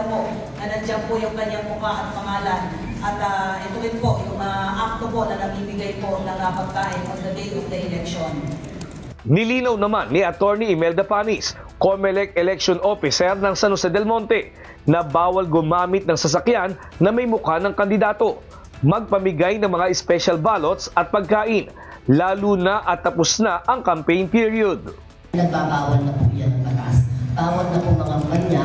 po na nandiyan po yung kanyang mukha at pangalan. At ito rin po yung akto po na namimigay po ng pagkain on the day of the election. Nilinaw naman ni Attorney Imelda Panis, COMELEC Election Officer ng San Jose del Monte, na bawal gumamit ng sasakyan na may mukha ng kandidato, magpamigay ng mga special ballots at pagkain, lalo na at tapos na ang campaign period. Nagbabawal na po yan ng batas. Bawal na po mga kampanya.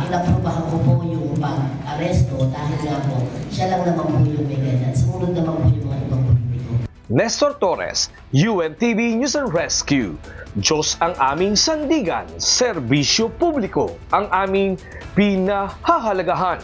Inaprubahan ko po yung pag-aresto dahil nga po siya lang naman po yung may ganyan. Sumunod naman po yung mga ibang politiko. Nestor Torres, UNTV News and Rescue. Diyos ang aming sandigan, serbisyo publiko ang aming pinahahalagahan.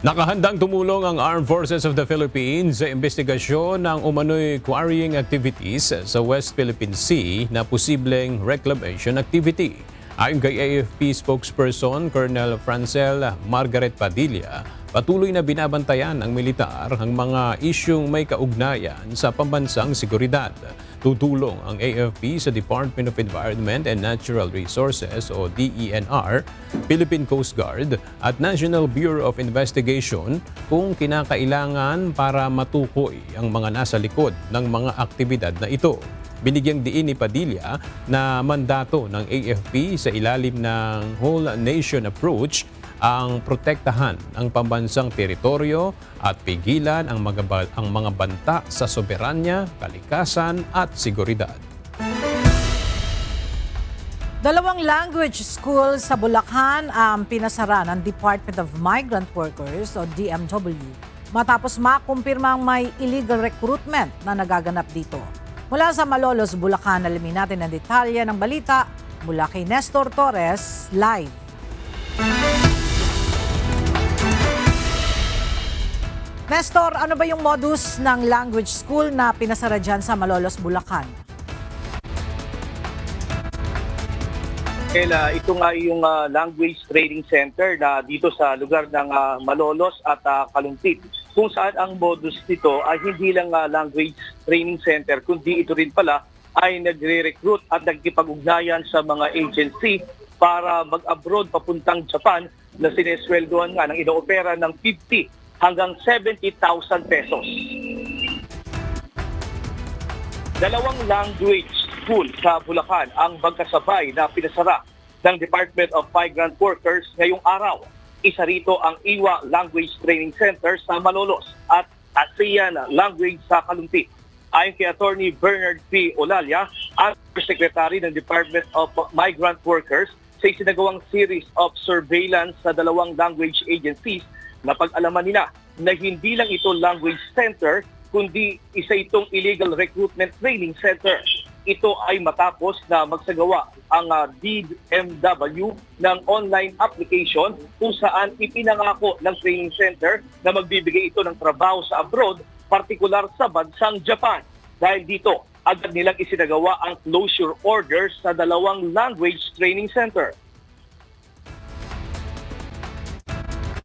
Nakahandang tumulong ang Armed Forces of the Philippines sa investigasyon ng umano'y quarrying activities sa West Philippine Sea na posibleng reclamation activity. Ayon kay AFP spokesperson Colonel Francel Margaret Padilla, patuloy na binabantayan ng militar ang mga isyung may kaugnayan sa pambansang seguridad. Tutulong ang AFP sa Department of Environment and Natural Resources o DENR, Philippine Coast Guard at National Bureau of Investigation kung kinakailangan para matukoy ang mga nasa likod ng mga aktibidad na ito. Binigyang diin ni Padilla na mandato ng AFP sa ilalim ng Whole Nation Approach ang protektahan ang pambansang teritoryo at pigilan ang mga banta sa soberanya, kalikasan at seguridad. 2 language schools sa Bulacan ang pinasara ng Department of Migrant Workers o DMW matapos makumpirmang may illegal recruitment na nagaganap dito. Mula sa Malolos, Bulacan, alamin natin ang detalye ng balita mula kay Nestor Torres, live. Nestor, ano ba yung modus ng language school na pinasara dyan sa Malolos, Bulacan? Ito nga yung language training center na dito sa lugar ng Malolos at Kalumpit, kung saan ang modus nito ay hindi lang language training center, kundi ito rin pala ay nagre-recruit at nagkipag-ugnayan sa mga agency para mag-abroad papuntang Japan na sinesweldohan nga ng inoopera ng 50 hanggang 70,000 pesos. 2 language school sa Bulacan ang magkasabay na pinasara ng Department of Migrant Workers ngayong araw. Isa rito ang Iwa Language Training Center sa Malolos at ASEAN Language sa Kalumpit. Ayon kay Attorney Bernard P. Olalia, ang Secretary ng Department of Migrant Workers, sa isinagawang series of surveillance sa 2 language agencies, napag-alaman nila na hindi lang ito language center, kundi isa itong illegal recruitment training center. Ito ay matapos na magsagawa ang DMW ng online application kung saan ipinangako ng training center na magbibigay ito ng trabaho sa abroad, partikular sa bansang Japan. Dahil dito, agad nilang isinagawa ang closure orders sa 2 language training center.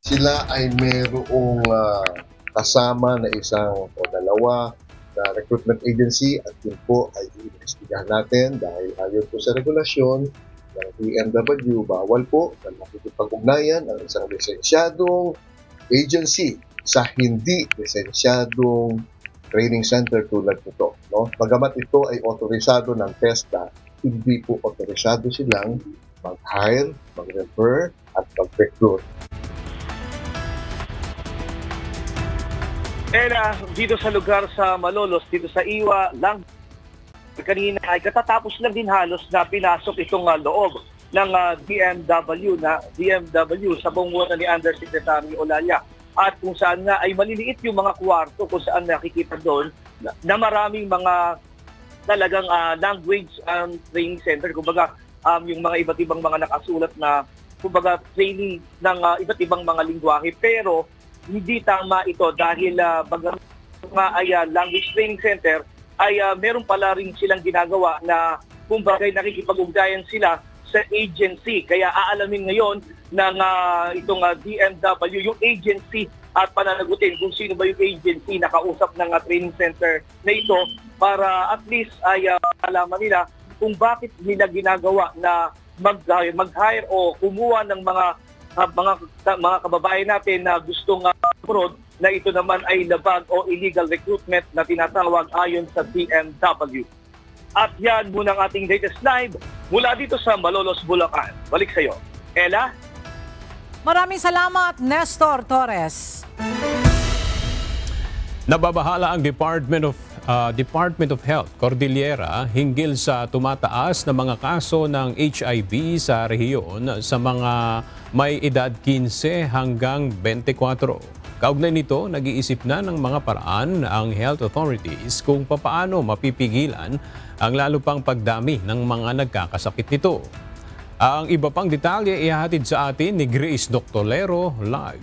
Sila ay mayroong kasama na isang o 2 na recruitment agency at yun po ay iimbestigahan natin dahil ayon po sa regulasyon ng DMW, bawal po na makikipag-ugnayan ang isang lisensyadong agency sa hindi lisensyadong training center tulad nito. No? Bagamat ito ay otorisado ng TESDA, hindi po otorisado silang mag-hire, mag-refer at mag-recruit. Dito sa lugar sa Malolos, dito sa Iwa lang, kanina ay katatapos lang din halos na pinasok itong loob ng DMW sa bunguna ni Undersecretary Olalia. At kung saan nga ay maliliit yung mga kwarto kung saan nakikita doon na maraming mga talagang language training center. Kumbaga yung mga iba't ibang mga nakasulat na kumbaga training ng iba't ibang mga lingwahe. Pero hindi tama ito dahil mga ay language training center ay meron pala rin silang ginagawa na kumbaga nakikipag-ugnayan sila sa agency. Kaya aalamin ngayon ng itong DMW, yung agency, at pananagutin kung sino ba yung agency na kausap ng training center na ito para at least ay alaman nila kung bakit nila ginagawa na mag-hire o kumuha ng mga kababayan natin na gustong abroad na ito naman ay labag o illegal recruitment na tinatawag ayon sa DMW. At yan muna ang ating latest live mula dito sa Malolos, Bulacan. Balik sa iyo, Ella. Maraming salamat, Nestor Torres. Nababahala ang Department of Health Cordillera hinggil sa tumataas na mga kaso ng HIV sa rehiyon sa mga may edad 15 hanggang 24. Kaugnay nito, nag-iisip na ng mga paraan ang health authorities kung papaano mapipigilan ang lalo pang pagdami ng mga nagkakasakit nito. Ang iba pang detalye ihahatid sa atin ni Grace Doctolero live.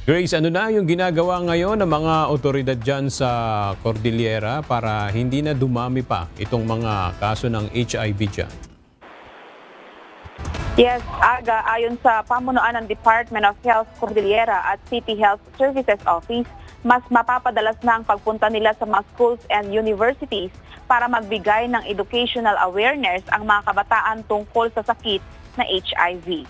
Grace, ano na yung ginagawa ngayon ng mga otoridad dyan sa Cordillera para hindi na dumami pa itong mga kaso ng HIV dyan? Yes, Aga, ayon sa pamunuan ng Department of Health Cordillera at City Health Services Office, mas mapapadalas na ang pagpunta nila sa mga schools and universities para magbigay ng educational awareness ang mga kabataan tungkol sa sakit na HIV.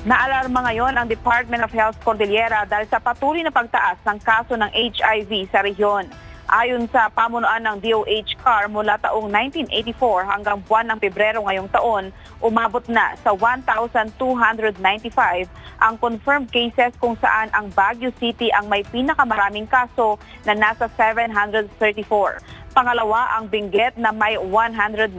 Naalarma ngayon ang Department of Health Cordillera dahil sa patuloy na pagtaas ng kaso ng HIV sa rehiyon. Ayon sa pamunuan ng DOH-CAR mula taong 1984 hanggang buwan ng Pebrero ngayong taon, umabot na sa 1,295 ang confirmed cases kung saan ang Baguio City ang may pinakamaraming kaso na nasa 734. Pangalawa ang Benguet na may 190,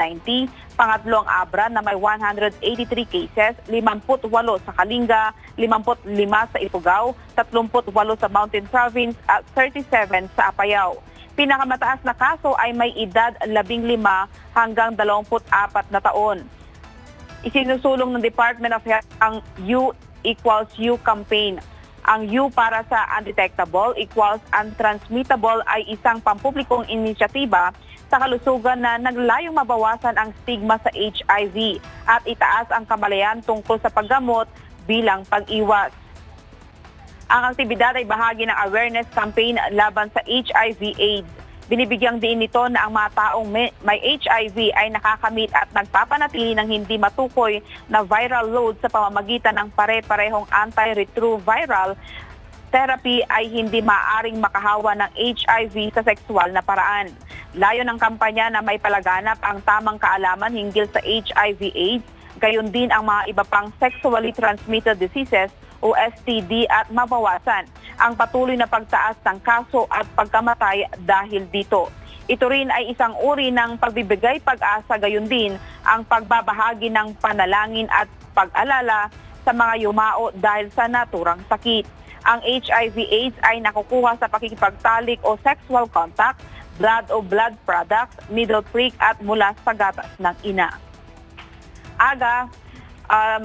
pangatlo ang Abra na may 183 cases, 58 sa Kalinga, 55 sa Ifugao, 38 sa Mountain Province at 37 sa Apayao. Pinakamataas na kaso ay may edad 15 hanggang 24 na taon. Isinusulong ng Department of Health ang U equals U campaign. Ang U para sa undetectable equals untransmittable ay isang pampublikong inisyatiba sa kalusugan na naglayong mabawasan ang stigma sa HIV at itaas ang kamalayan tungkol sa paggamot bilang pag-iwas. Ang aktibidad ay bahagi ng awareness campaign laban sa HIV/AIDS. Binibigyang diin nito na ang mga taong may HIV ay nakakamit at nagpapanatili ng hindi matukoy na viral load sa pamamagitan ng pare-parehong antiretroviral therapy ay hindi maaaring makahawa ng HIV sa sexual na paraan. Layo ng kampanya na may palaganap ang tamang kaalaman hinggil sa HIV/AIDS, gayon din ang mga iba pang sexually transmitted diseases o STD at mabawasan ang patuloy na pagtaas ng kaso at pagkamatay dahil dito. Ito rin ay isang uri ng pagbibigay pag-asa, gayon din ang pagbabahagi ng panalangin at pag-alala sa mga yumao dahil sa naturang sakit. Ang HIV/AIDS ay nakukuha sa pakikipagtalik o sexual contact, blood o blood products, needle prick at mula sa gatas ng ina. Aga,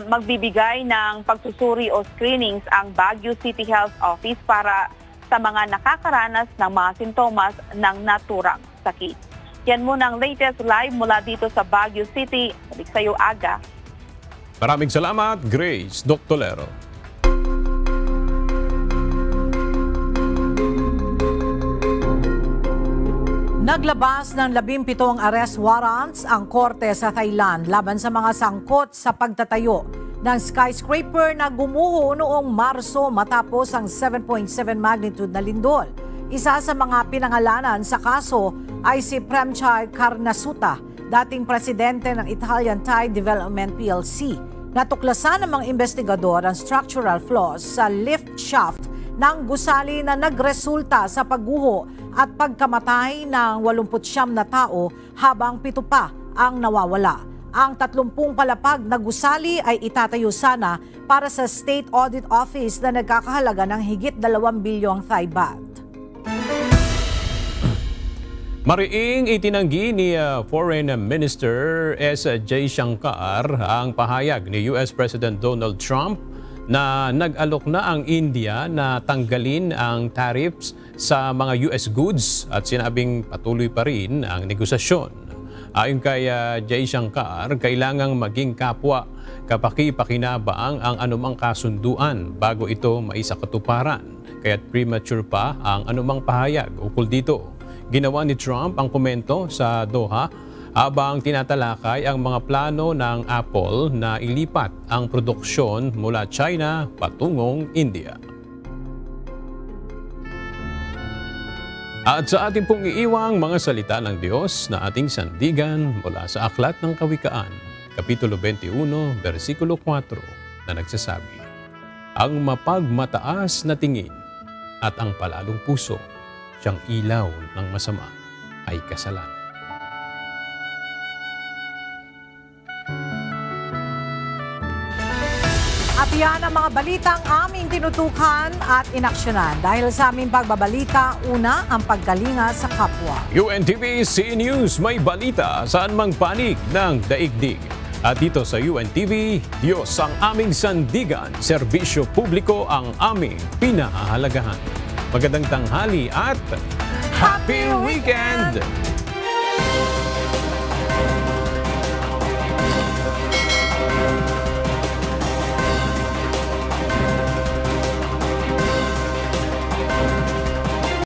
magbibigay ng pagsusuri o screenings ang Baguio City Health Office para sa mga nakakaranas ng mga sintomas ng naturang sakit. Yan muna ang latest live mula dito sa Baguio City. Balik sa iyo, Aga. Maraming salamat, Grace Doctolero. Naglabas ng 17 arrest warrants ang korte sa Thailand laban sa mga sangkot sa pagtatayo ng skyscraper na gumuho noong Marso matapos ang 7.7 magnitude na lindol. Isa sa mga pinangalanan sa kaso ay si Premchai Karnasuta, dating presidente ng Italian Thai Development PLC. Natuklasan ng mga investigador ang structural flaws sa lift shaft ng gusali na nagresulta sa pagguho at pagkamatay ng 89 na tao habang 7 pa ang nawawala. Ang 30 palapag na gusali ay itatayo sana para sa State Audit Office na nagkakahalaga ng higit 2 bilyong Thai baht. Mariing itinanggi ni Foreign Minister S. Jaishankar ang pahayag ni US President Donald Trump na nag-alok na ang India na tanggalin ang tariffs sa mga US goods at sinabing patuloy pa rin ang negosasyon. Ayon kay Jaishankar, kailangang maging kapwa kapaki-pakinabang ang anumang kasunduan bago ito maisakatuparan, kaya't premature pa ang anumang pahayag ukol dito. Ginawa ni Trump ang komento sa Doha habang tinatalakay ang mga plano ng Apple na ilipat ang produksyon mula China patungong India. At sa ating pong iiwang mga salita ng Diyos na ating sandigan mula sa Aklat ng Kawikaan, Kapitulo 21, versikulo 4 na nagsasabi, "Ang mapagmataas na tingin at ang palalong puso, siyang ilaw ng masama ay kasalanan." At yan ang mga balitang aming tinutukan at inaksyonan. Dahil sa aming pagbabalita, una ang pagkalinga sa kapwa. UNTV C News, may balita saan mang panig ng daigdig. At dito sa UNTV, Diyos ang aming sandigan, serbisyo publiko ang aming pinahahalagahan. Magandang tanghali at Happy Weekend!